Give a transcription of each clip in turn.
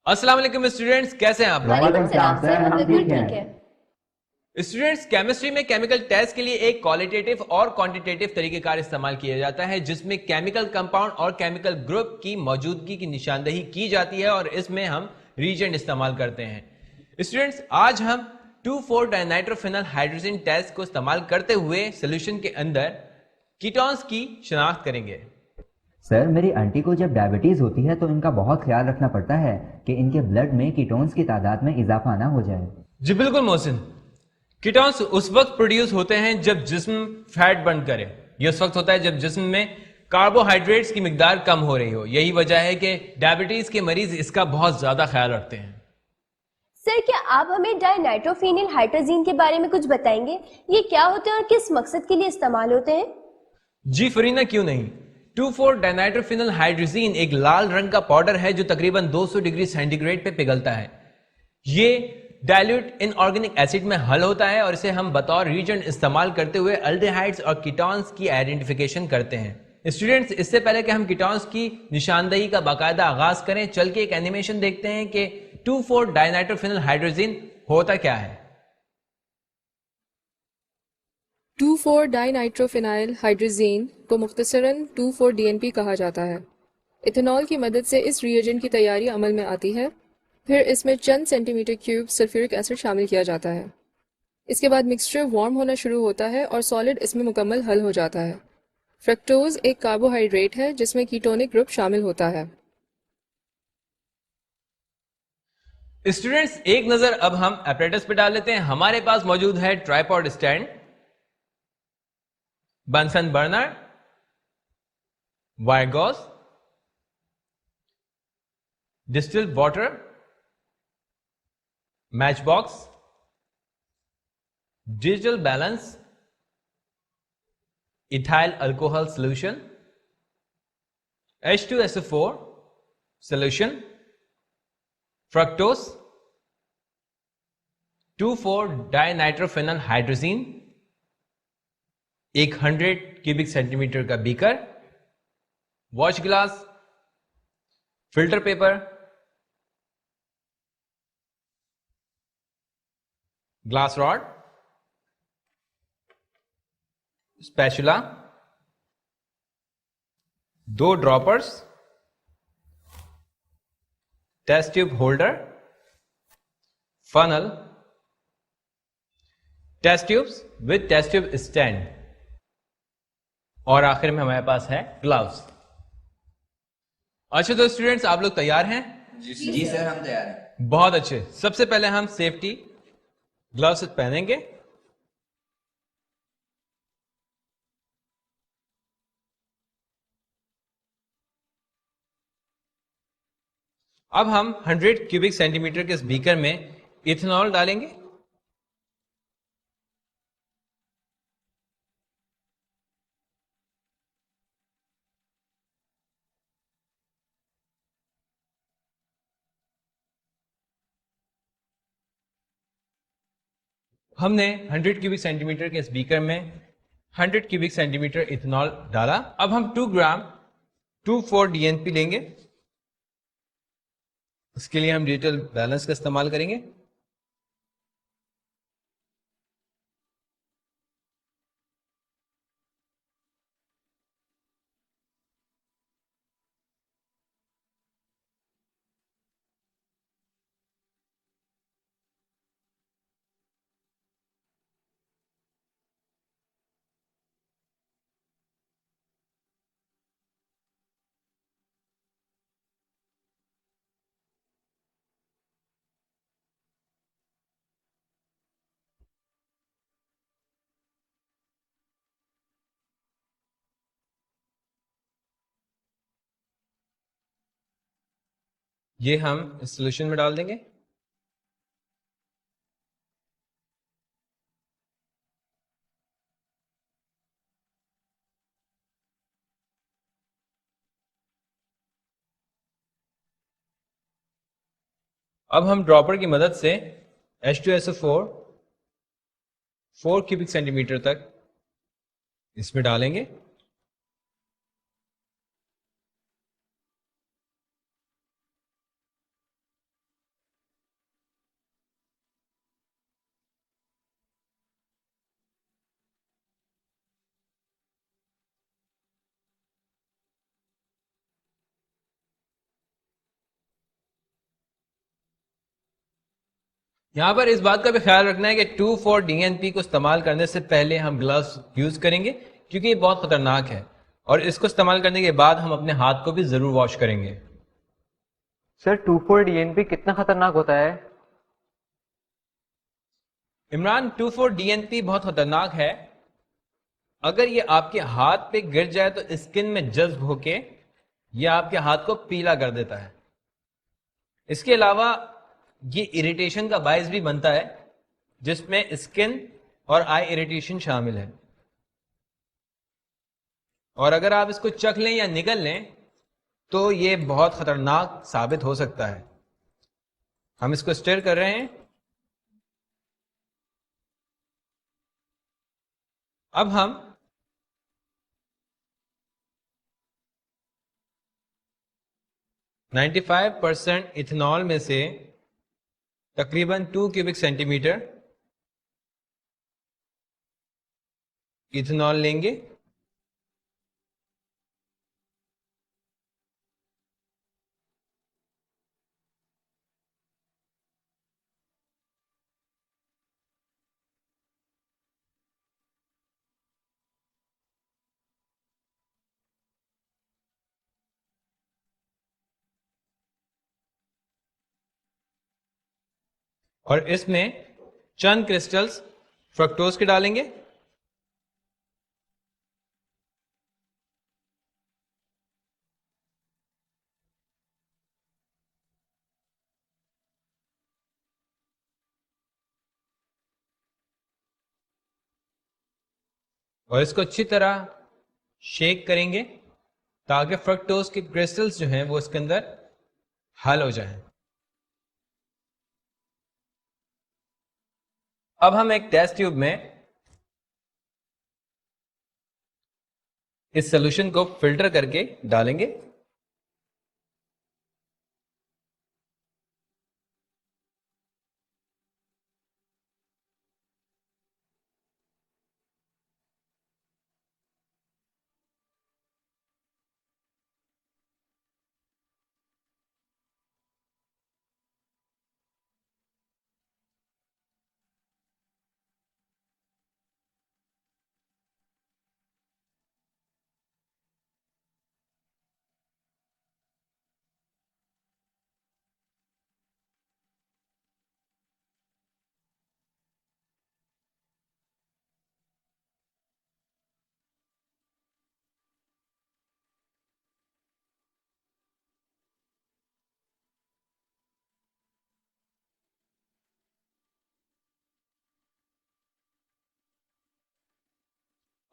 अस्सलाम वालेकुम स्टूडेंट्स, कैसे हैं आप लोग? वालेकुम सलाम सर, हम बिल्कुल ठीक है। स्टूडेंट्स, केमिस्ट्री में केमिकल टेस्ट के लिए एक क्वालिटेटिव और क्वांटिटेटिव तरीकेकार इस्तेमाल किया जाता है, जिसमें केमिकल कंपाउंड और केमिकल ग्रुप की मौजूदगी की निशानदेही की जाती है और इसमें हम रीजेंट इस्तेमाल करते हैं। स्टूडेंट्स, आज हम 2,4-डाइनाइट्रोफिनल हाइड्रोजन टेस्ट को इस्तेमाल करते हुए सोल्यूशन के अंदर कीटोन्स की शिनाख्त करेंगे। सर, मेरी आंटी को जब डायबिटीज होती है तो इनका बहुत ख्याल रखना पड़ता है कि इनके ब्लड में कीटोन्स की तादाद में इजाफा ना हो जाए। जी बिल्कुल मोहसिन, कीटोन्स उस वक्त प्रोड्यूस होते हैं जब जिस्म फैट बर्न करे। ये उस वक्त होता है जब जिस्म में कार्बोहाइड्रेट्स की मिकदार कम हो रही हो। यही वजह है कि डायबिटीज के मरीज इसका बहुत ज्यादा ख्याल रखते हैं। सर, क्या आप हमें डाइनाइट्रोफिनिल हाइड्रोजीन के बारे में कुछ बताएंगे? ये क्या होते हैं और किस मकसद के लिए इस्तेमाल होते हैं? जी फरीना, क्यों नहीं। 2,4-डाइनाइट्रोफिनल हाइड्रोजीन एक लाल रंग का पाउडर है जो तकरीबन 200 डिग्री सेंटीग्रेड पे पिघलता है। ये डाइल्यूट इनऑर्गेनिक एसिड में हल होता है और इसे हम बतौर रीजेंट इस्तेमाल करते हुए अल्डिहाइड्स और कीटोन्स की आइडेंटिफिकेशन करते हैं। स्टूडेंट्स, इससे पहले कि हम कीटोन्स की निशानदेही का बाकायदा आगाज करें, चल के एक एनिमेशन देखते हैं कि 2,4-डाइनाइट्रोफिनल हाइड्रोजीन होता क्या है। 2,4-डाइनाइट्रोफिनाइल हाइड्रोजीन को मुख्तसरन 2,4-DNP कहा जाता है। इथेनॉल की मदद से इस रिएजेंट की तैयारी अमल में आती है। फिर इसमें चंद सेंटीमीटर क्यूब सल्फ्यूरिक एसिड शामिल किया जाता है। इसके बाद मिक्सचर वार्म होना शुरू होता है और सॉलिड इसमें मुकम्मल हल हो जाता है। फ्रक्टोज एक कार्बोहाइड्रेट है जिसमें कीटोनिक ग्रुप शामिल होता है। स्टूडेंट्स, एक नजर अब हम एपरेटस पे डाल लेते हैं। हमारे पास मौजूद है tripod stand, Bunsen burner, wire gauze, distilled water, match box, digital balance, ethyl alcohol solution, H2SO4 solution, fructose, dinitrophenyl hydrogen, एक 100 क्यूबिक सेंटीमीटर का beaker, watch glass, filter paper, glass rod, spatula, 2 droppers, test tube holder, funnel, test tubes with test tube stand और आखिर में हमारे पास है gloves. अच्छा तो students, आप लोग तैयार हैं? जी सर, हम तैयार हैं। बहुत अच्छे। सबसे पहले हम सेफ्टी ग्लव्स पहनेंगे। अब हम 100 क्यूबिक सेंटीमीटर के इस बीकर में इथेनॉल डालेंगे। हमने 100 क्यूबिक सेंटीमीटर के इस बीकर में 100 क्यूबिक सेंटीमीटर इथेनॉल डाला। अब हम 2 ग्राम 2,4-DNP लेंगे। इसके लिए हम डिजिटल बैलेंस का इस्तेमाल करेंगे। ये हम इस सोल्यूशन में डाल देंगे। अब हम ड्रॉपर की मदद से H2SO4 4 क्यूबिक सेंटीमीटर तक इसमें डालेंगे। यहां पर इस बात का भी ख्याल रखना है कि 2,4-DNP को इस्तेमाल करने से पहले हम ग्लव्स यूज करेंगे, क्योंकि ये बहुत खतरनाक है, और इसको इस्तेमाल करने के बाद हम अपने हाथ को भी जरूर वॉश करेंगे। सर 2,4-DNP कितना खतरनाक होता है? इमरान, 2,4-DNP बहुत खतरनाक है। अगर ये आपके हाथ पे गिर जाए तो स्किन में जज्ब होके ये आपके हाथ को पीला कर देता है। इसके अलावा ये इरिटेशन का बायस भी बनता है, जिसमें स्किन और आई इरिटेशन शामिल है। और अगर आप इसको चख लें या निगल लें तो ये बहुत खतरनाक साबित हो सकता है। हम इसको स्टिर कर रहे हैं। अब हम %95 इथेनॉल में से तकरीबन 2 क्यूबिक सेंटीमीटर इथेनॉल लेंगे। और इसमें चंद क्रिस्टल्स फ्रक्टोज के डालेंगे। और इसको अच्छी तरह शेक करेंगे ताकि फ्रक्टोज के क्रिस्टल्स जो हैं वो इसके अंदर हल हो जाएं। अब हम एक टेस्ट ट्यूब में इस सॉल्यूशन को फिल्टर करके डालेंगे।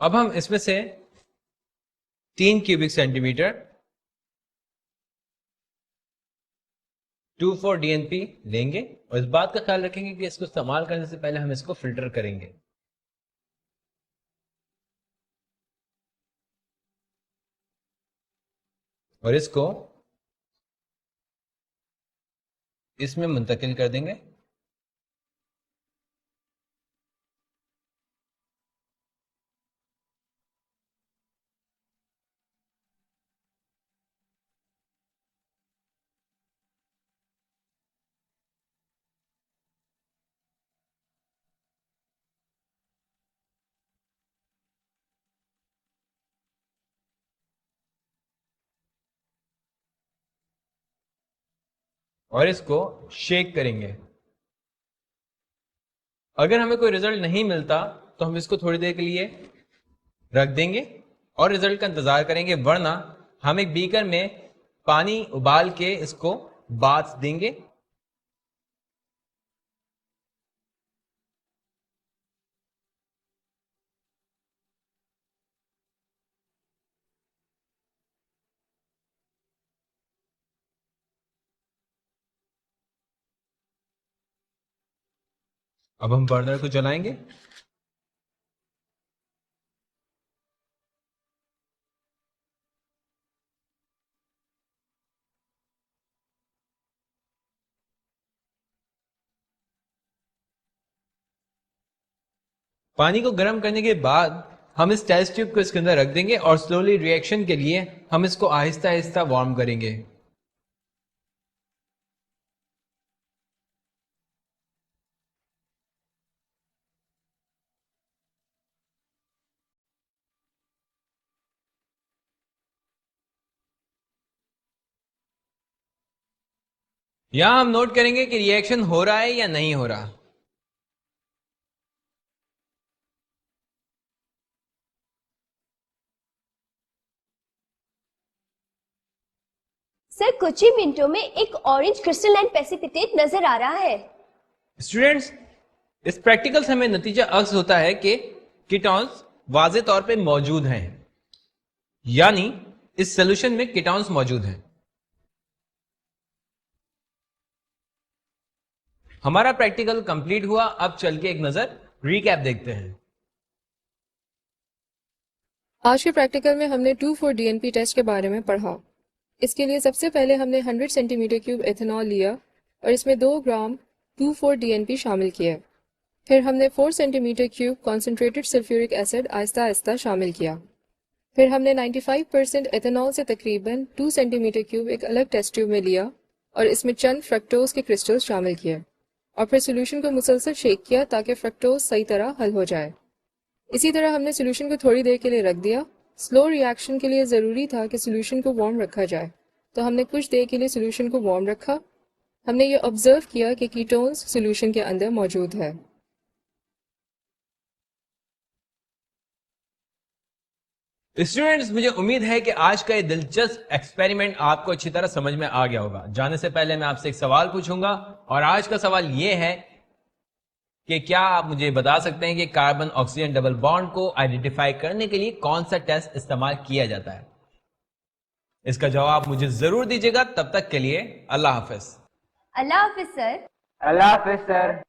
अब हम इसमें से 3 क्यूबिक सेंटीमीटर 2,4-DNP लेंगे और इस बात का ख्याल रखेंगे कि इसको इस्तेमाल करने से पहले हम इसको फिल्टर करेंगे। और इसको इसमें मुंतकिल कर देंगे। और इसको शेक करेंगे। अगर हमें कोई रिजल्ट नहीं मिलता तो हम इसको थोड़ी देर के लिए रख देंगे और रिजल्ट का इंतजार करेंगे, वरना हम एक बीकर में पानी उबाल के इसको बाथ देंगे। अब हम बर्नर को जलाएंगे। पानी को गर्म करने के बाद हम इस टेस्ट ट्यूब को इसके अंदर रख देंगे और स्लोली रिएक्शन के लिए हम इसको आहिस्ता आहिस्ता वार्म करेंगे। यहां हम नोट करेंगे कि रिएक्शन हो रहा है या नहीं हो रहा। सर कुछ ही मिनटों में एक ऑरेंज क्रिस्टलाइन प्रेसिपिटेट नजर आ रहा है। स्टूडेंट्स, इस प्रैक्टिकल से हमें नतीजा अक्स होता है कि कीटोन्स वाज़े तौर पे मौजूद हैं, यानी इस सॉल्यूशन में कीटोन्स मौजूद हैं। हमारा प्रैक्टिकल कंप्लीट हुआ। अब चल के एक नजर रीकैप देखते हैं। आज के प्रैक्टिकल में हमने 2,4-DNP टेस्ट के बारे में पढ़ा। इसके लिए सबसे पहले हमने 100 सेंटीमीटर क्यूब एथेनॉल लिया और इसमें 2 ग्राम 2,4-DNP शामिल किया। फिर हमने 4 centimetre cube concentrated sulphuric acid Aahista Aahista शामिल किया। फिर हमने 95% एथेनॉल से तकरीबन 2 सेंटीमीटर क्यूब एक अलग टेस्ट ट्यूब में लिया और इसमें चंद फ्रक्टोज के क्रिस्टल्स शामिल किए और फिर सोल्यूशन को मुसलसल शेक किया ताकि फ्रक्टोज सही तरह हल हो जाए। इसी तरह हमने सोल्यूशन को थोड़ी देर के लिए रख दिया। स्लो रिएक्शन के लिए ज़रूरी था कि सोल्यूशन को वार्म रखा जाए, तो हमने कुछ देर के लिए सोल्यूशन को वार्म रखा। हमने ये ऑब्जर्व किया कि कीटोन्स सोल्यूशन के अंदर मौजूद है। स्टूडेंट्स, मुझे उम्मीद है कि आज का ये दिलचस्प एक्सपेरिमेंट आपको अच्छी तरह समझ में आ गया होगा। जाने से पहले मैं आपसे एक सवाल पूछूंगा और आज का सवाल यह है कि क्या आप मुझे बता सकते हैं कि कार्बन ऑक्सीजन डबल बॉन्ड को आइडेंटिफाई करने के लिए कौन सा टेस्ट इस्तेमाल किया जाता है? इसका जवाब मुझे जरूर दीजिएगा। तब तक के लिए अल्लाह हाफिज। अल्लाह हाफिज सर। अल्लाह हाफिज सर।